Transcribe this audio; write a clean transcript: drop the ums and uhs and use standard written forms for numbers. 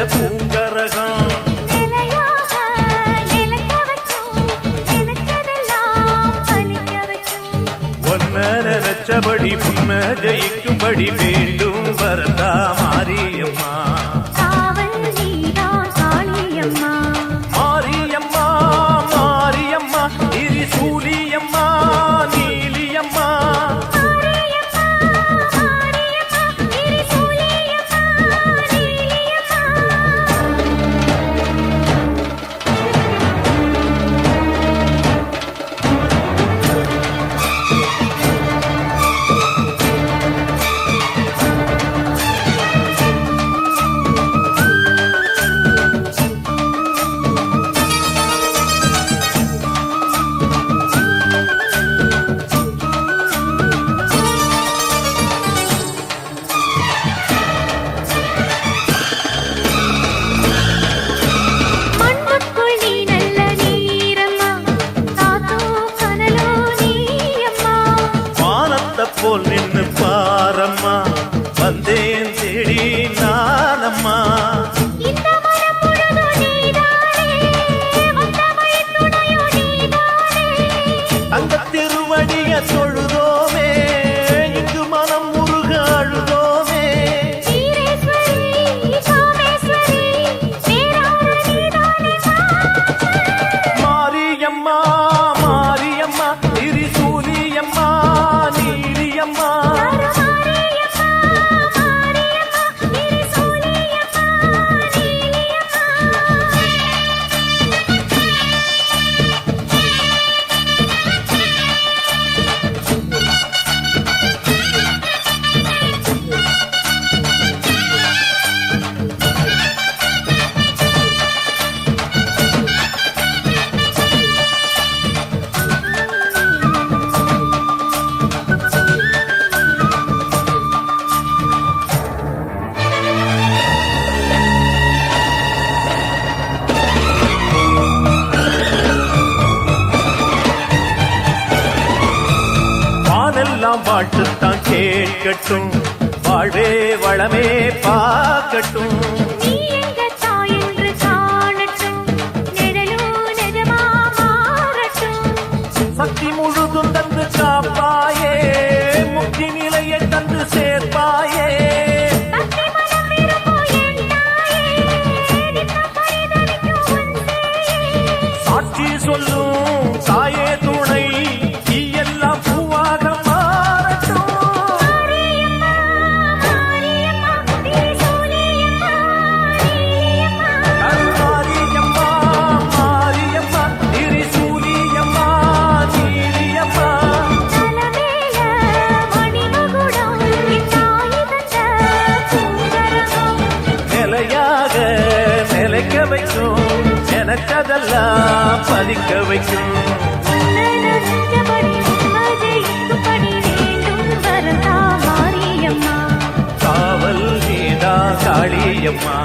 பூங்கரகம் நினைச்சபடி புன்ன ஜெயிக்கும்படி வேண்டும் வரதா மாரியம்மா மாரியம்மா மாரியம்மா திரிசூலியம்மா நீலியம்மா போல் நின்று பாரம்மா வந்தேன் தேடி நானம்மா தங்க திருவடிய தொழுதோமே இங்கு மனம் முருக அழுதோமே மாரியம்மா மாரியம்மா திரிசூலியம்மா நீலியம்மா வாழ்த்துத்தான் கேட்கட்டும் வாழ்வே வளமே பார்க்கட்டும் சக்தி முழுதும் தந்து காப்பாயே முக்தி நிலையை தந்து சேர்ப்பாயே சாட்சி சொல்லும் தாயே துணை எல்லாம் நிலைக்க வைக்கும் எனக்கதெல்லாம் பதிக்க வைக்கும் காவல் நீதா காளியம்மா